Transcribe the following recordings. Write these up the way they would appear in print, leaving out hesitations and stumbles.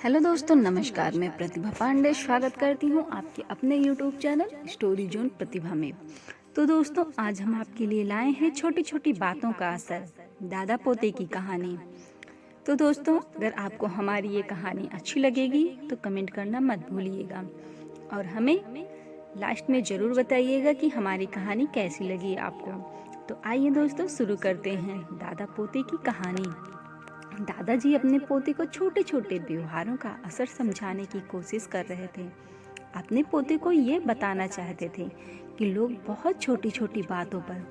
Hello दोस्तों, नमस्कार। मैं प्रतिभा पांडे स्वागत करती हूँ आपके अपने यूट्यूब चैनल स्टोरी जोन प्रतिभा में। तो दोस्तों, आज हम आपके लिए लाए हैं छोटी छोटी बातों का असर, दादा पोते की कहानी। तो दोस्तों, अगर आपको हमारी ये कहानी अच्छी लगेगी तो कमेंट करना मत भूलिएगा और हमें लास्ट में ज़रूर बताइएगा कि हमारी कहानी कैसी लगी आपको। तो आइए दोस्तों, शुरू करते हैं दादा पोते की कहानी। दादाजी अपने पोते को छोटे छोटे व्यवहारों का असर समझाने की कोशिश कर रहे थे। अपने पोते को ये बताना चाहते थे कि लोग बहुत छोटी छोटी बातों पर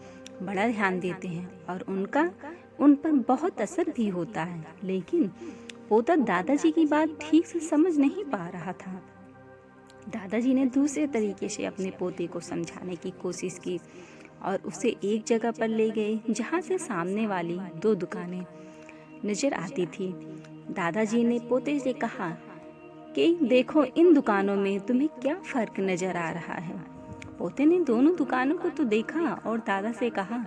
बड़ा ध्यान देते हैं और उन पर बहुत असर भी होता है। लेकिन पोता दादाजी की बात ठीक से समझ नहीं पा रहा था। दादाजी ने दूसरे तरीके से अपने पोते को समझाने की कोशिश की और उसे एक जगह पर ले गए जहाँ से सामने वाली दो दुकानें नजर आती थी। दादाजी ने पोते से कहा कि देखो, इन दुकानों में तुम्हें क्या फर्क नजर आ रहा है। पोते ने दोनों दुकानों को तो देखा और दादा से कहा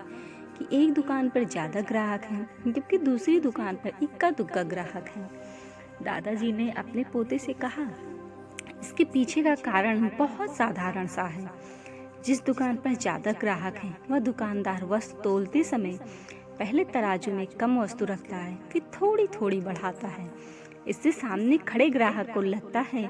कि एक दुकान पर ज्यादा ग्राहक हैं जबकि दूसरी दुकान पर इक्का दुक्का ग्राहक हैं। दादाजी ने अपने पोते से कहा, इसके पीछे का कारण बहुत साधारण सा है। जिस दुकान पर ज्यादा ग्राहक हैं वह दुकानदार वस्तु तोलते समय पहले तराजू में कम वस्तु रखता है, फिर थोड़ी थोड़ी बढ़ाता है। इससे सामने खड़े ग्राहक को लगता है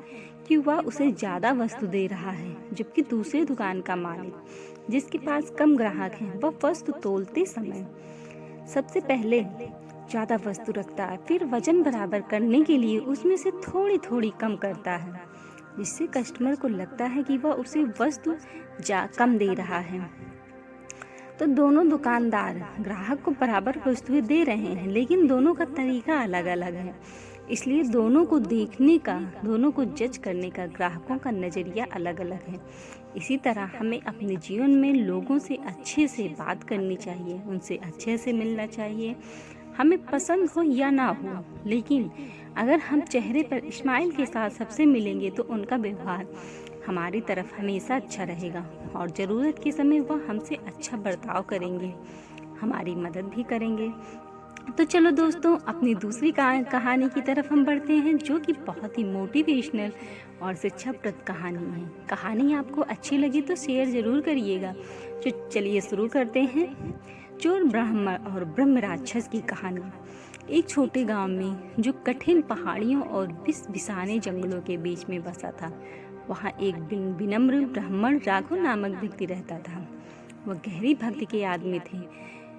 कि वह उसे ज्यादा वस्तु दे रहा है, जबकि दूसरे दुकान का मालिक जिसके पास कम ग्राहक हैं वह वस्तु तोलते समय सबसे पहले ज्यादा वस्तु रखता है, फिर वजन बराबर करने के लिए उसमें से थोड़ी थोड़ी कम करता है, जिससे कस्टमर को लगता है कि वह उसे वस्तु कम दे रहा है। तो दोनों दुकानदार ग्राहक को बराबर वस्तुएं दे रहे हैं, लेकिन दोनों का तरीका अलग अलग है। इसलिए दोनों को देखने का, दोनों को जज करने का ग्राहकों का नज़रिया अलग अलग है। इसी तरह हमें अपने जीवन में लोगों से अच्छे से बात करनी चाहिए, उनसे अच्छे से मिलना चाहिए, हमें पसंद हो या ना हो। लेकिन अगर हम चेहरे पर स्माइल के साथ सबसे मिलेंगे तो उनका व्यवहार हमारी तरफ हमेशा अच्छा रहेगा और ज़रूरत के समय वह हमसे अच्छा बर्ताव करेंगे, हमारी मदद भी करेंगे। तो चलो दोस्तों, अपनी दूसरी कहानी की तरफ हम बढ़ते हैं, जो कि बहुत ही मोटिवेशनल और शिक्षाप्रद कहानी है। कहानी आपको अच्छी लगी तो शेयर ज़रूर करिएगा। तो चलिए शुरू करते हैं। चोर ब्राह्मण और ब्रह्म राक्षस की कहानी। एक छोटे गांव में, जो कठिन पहाड़ियों और बिसाने जंगलों के बीच में बसा था, वहाँ एक विनम्र ब्राह्मण राघव नामक व्यक्ति रहता था। वह गहरी भक्ति के आदमी थे,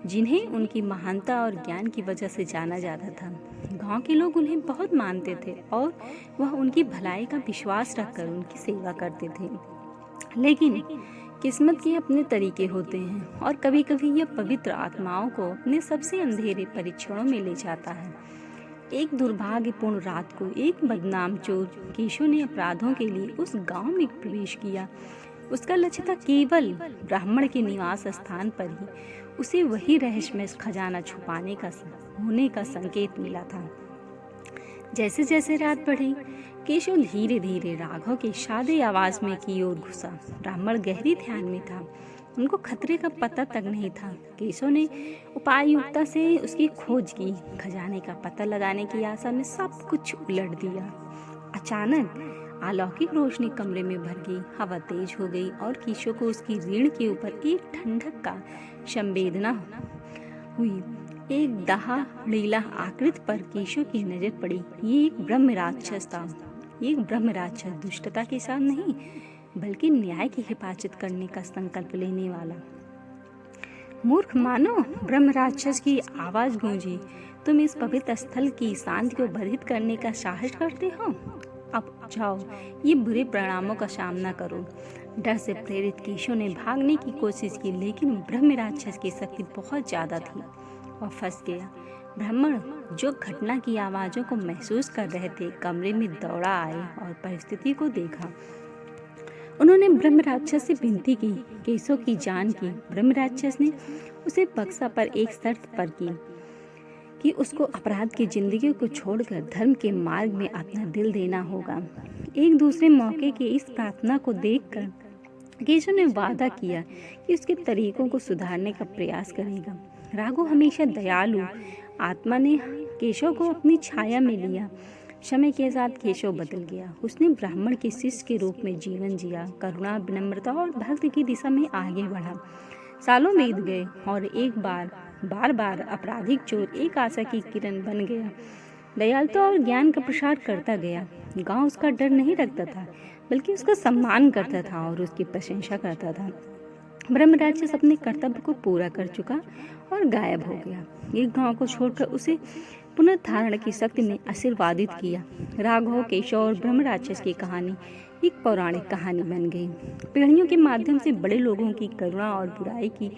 जिन्हें उनकी महानता और ज्ञान की वजह से जाना जाता था। गांव के लोग उन्हें बहुत मानते थे और वह उनकी भलाई का विश्वास रखकर उनकी सेवा करते थे। लेकिन किस्मत के अपने तरीके होते हैं और कभी कभी यह पवित्र आत्माओं को अपने सबसे अंधेरे परीक्षणों में ले जाता है। एक दुर्भाग्यपूर्ण रात को एक बदनाम चोर केशव ने अपराधों के लिए उस गांव में प्रवेश किया। उसका लक्ष्य था केवल ब्राह्मण के निवास स्थान पर ही उसे वही रहस्यमय खजाना छुपाने का होने का संकेत मिला था। जैसे जैसे रात बढ़ी, केशव धीरे धीरे राघव के सादे आवाज में की ओर घुसा। ब्राह्मण गहरी ध्यान में था, उनको खतरे का पता तक नहीं था। केशव ने उपायुक्ता से उसकी खोज की, खजाने का पता लगाने की आशा में सब कुछ उलट दिया। अचानक अलौकिक रोशनी कमरे में भर गई, हवा तेज हो गई और केशव को उसकी रीढ़ के ऊपर एक ठंडक का संवेदना हुई। एक दहाड़ीला आकृति पर केशव की नजर पड़ी। ये एक ब्रह्म राक्षस था। एक ब्रह्म राक्षस दुष्टता के साथ नहीं, बल्कि न्याय की हिफाजत करने का संकल्प लेने वाला। मूर्ख मानो, ब्रह्म राक्षस की आवाज गूंजी, तुम इस पवित्र स्थल की शांति को बाधित करने का साहस करते हो? अब जाओ, ये बुरे परिणामों का सामना करो। डर से प्रेरित केशव ने भागने की कोशिश की, लेकिन ब्रह्म राक्षस की शक्ति बहुत ज्यादा थी। वह फंस गया। ब्राह्मण, जो घटना की आवाजों को महसूस कर रहे थे, कमरे में दौड़ा आए और परिस्थिति को देखा। उन्होंने ब्रह्म राक्षस से विनती की, केशव की जान की। ब्रह्म राक्षस ने उसे बक्सा पर एक शर्त पर की कि उसको अपराध की जिंदगी को छोड़कर धर्म के मार्ग में अपना दिल देना होगा। एक दूसरे मौके की इस प्रार्थना को देखकर केशव ने वादा किया कि उसके तरीकों को सुधारने का प्रयास करेगा। राघव हमेशा दयालु आत्मा ने केशव को अपनी छाया में लिया। समय के साथ केशव बदल गया। उसने ब्राह्मण के शिष्य के रूप में जीवन जिया, करुणा, विनम्रता और भक्ति की दिशा में आगे बढ़ा। सालों बीत गए और एक बार बार आपराधिक चोर एक आशा की किरण बन गया। दयालुता और ज्ञान का प्रसार करता गया। गांव उसका डर नहीं रखता था, बल्कि उसका सम्मान करता था और उसकी प्रशंसा करता था। ब्रह्म राक्षस अपने कर्तव्य को पूरा कर चुका और गायब हो गया। एक गांव को छोड़कर उसे पुनर्धारण की शक्ति ने आशीर्वादित किया। राघव, केशव और ब्रह्म राक्षस की कहानी एक पौराणिक कहानी बन गई। पीढ़ियों के माध्यम से बड़े लोगों की करुणा और बुराई की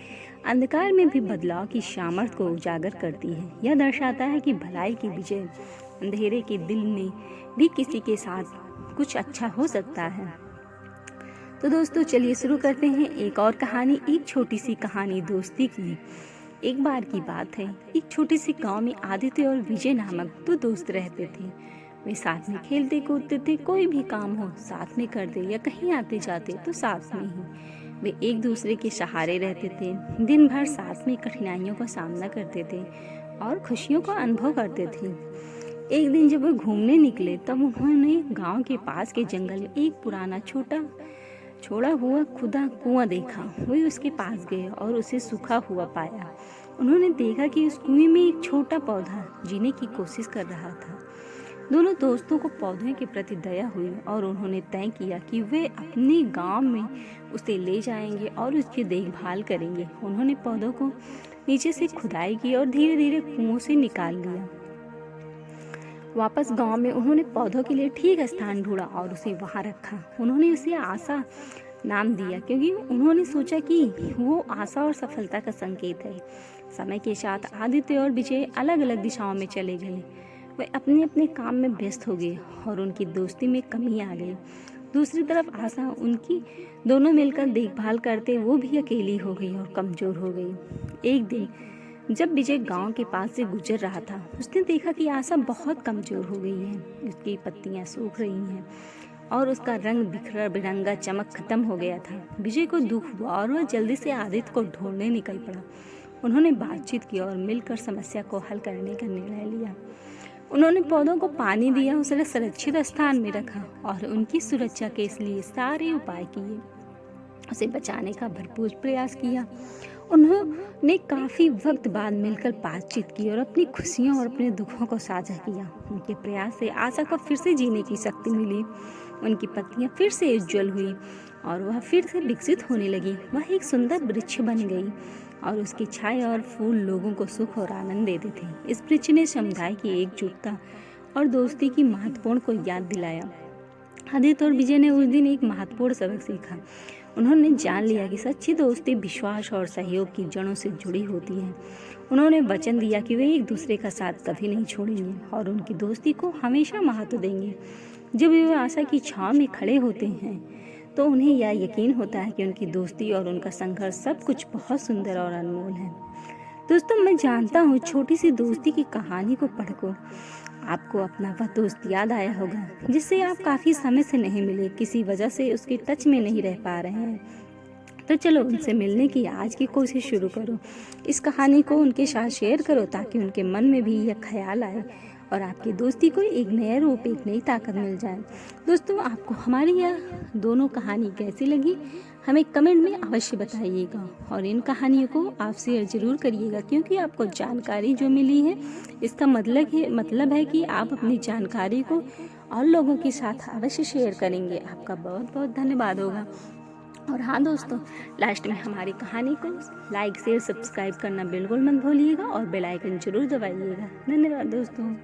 अंधकार में भी बदलाव की सामर्थ्य को उजागर करती है। यह दर्शाता है कि भलाई की विजय अंधेरे के दिल में भी किसी के साथ कुछ अच्छा हो सकता है। तो दोस्तों चलिए शुरू करते हैं एक और कहानी, एक छोटी सी कहानी दोस्ती की। एक बार की बात है, एक छोटे से गांव में आदित्य और विजय नामक दो दोस्त रहते थे। वे साथ में खेलते कूदते थे, कोई भी काम हो साथ में करते या कहीं आते जाते तो साथ में ही। वे एक दूसरे के सहारे रहते थे, दिन भर साथ में कठिनाइयों का सामना करते थे और खुशियों का अनुभव करते थे। एक दिन जब वे घूमने निकले तब उन्होंने गांव के पास के जंगल में एक पुराना छोड़ा हुआ खुदा कुआं देखा। वे उसके पास गए और उसे सूखा हुआ पाया। उन्होंने देखा कि उस कुएं में एक छोटा पौधा जीने की कोशिश कर रहा था। दोनों दोस्तों को पौधे के प्रति दया हुई और उन्होंने तय किया कि वे अपने गांव में उसे ले जाएंगे और उसकी देखभाल करेंगे। उन्होंने पौधों को नीचे से खुदाई की और धीरे धीरे कुओं से निकाल लिया। वापस गांव में उन्होंने पौधों के लिए ठीक स्थान ढूंढा और उसे वहां रखा। उन्होंने उसे आशा नाम दिया, क्योंकि उन्होंने सोचा कि वो आशा और सफलता का संकेत है। समय के साथ आदित्य और विजय अलग अलग दिशाओं में चले गए। वे अपने अपने काम में व्यस्त हो गए और उनकी दोस्ती में कमी आ गई। दूसरी तरफ आशा, उनकी दोनों मिलकर देखभाल करते, वो भी अकेली हो गई और कमजोर हो गई। एक दिन जब विजय गांव के पास से गुजर रहा था, उसने देखा कि आशा बहुत कमजोर हो गई है। उसकी पत्तियां सूख रही हैं और उसका रंग बिखरा बिरंगा चमक खत्म हो गया था। विजय को दुख हुआ और वह जल्दी से आदित्य को ढूंढने निकल पड़ा। उन्होंने बातचीत की और मिलकर समस्या को हल करने का निर्णय लिया। उन्होंने पौधों को पानी दिया, उसे सुरक्षित स्थान में रखा और उनकी सुरक्षा के लिए सारे उपाय किए। उसे बचाने का भरपूर प्रयास किया। उन्होंने काफी वक्त बाद मिलकर बातचीत की और अपनी खुशियों और अपने दुखों को साझा किया। उनके प्रयास से आशा को फिर से जीने की शक्ति मिली। उनकी पत्तियां फिर से उज्जवल हुई और वह फिर से विकसित होने लगी। वह एक सुंदर वृक्ष बन गई और उसकी छाया और फूल लोगों को सुख और आनंद देते थे। इस वृक्ष ने समुदाय की एकजुटता और दोस्ती की महत्वपूर्ण को याद दिलाया। आदित्य और विजय ने उस दिन एक महत्वपूर्ण सबक सीखा। उन्होंने जान लिया कि सच्ची दोस्ती विश्वास और सहयोग की जड़ों से जुड़ी होती है। उन्होंने वचन दिया कि वे एक दूसरे का साथ कभी नहीं छोड़ेंगे और उनकी दोस्ती को हमेशा महत्व देंगे। जब वे आशा की छांव में खड़े होते हैं तो उन्हें यह यकीन होता है कि उनकी दोस्ती और उनका संघर्ष सब कुछ बहुत सुंदर और अनमोल है। दोस्तों, मैं जानता हूँ छोटी सी दोस्ती की कहानी को पढ़कर आपको अपना वह दोस्त याद आया होगा जिससे आप काफ़ी समय से नहीं मिले, किसी वजह से उसके टच में नहीं रह पा रहे हैं। तो चलो उनसे मिलने की आज की कोशिश शुरू करो। इस कहानी को उनके साथ शेयर करो ताकि उनके मन में भी यह ख्याल आए और आपकी दोस्ती को एक नया रूप, एक नई ताकत मिल जाए। दोस्तों, आपको हमारी यह दोनों कहानी कैसी लगी हमें कमेंट में अवश्य बताइएगा और इन कहानियों को आप शेयर जरूर करिएगा, क्योंकि आपको जानकारी जो मिली है इसका मतलब है कि आप अपनी जानकारी को और लोगों के साथ अवश्य शेयर करेंगे। आपका बहुत बहुत धन्यवाद होगा। और हाँ दोस्तों, लास्ट में हमारी कहानी को लाइक शेयर सब्सक्राइब करना बिल्कुल मत भूलिएगा और बेल आइकन जरूर दबाइएगा। धन्यवाद दोस्तों।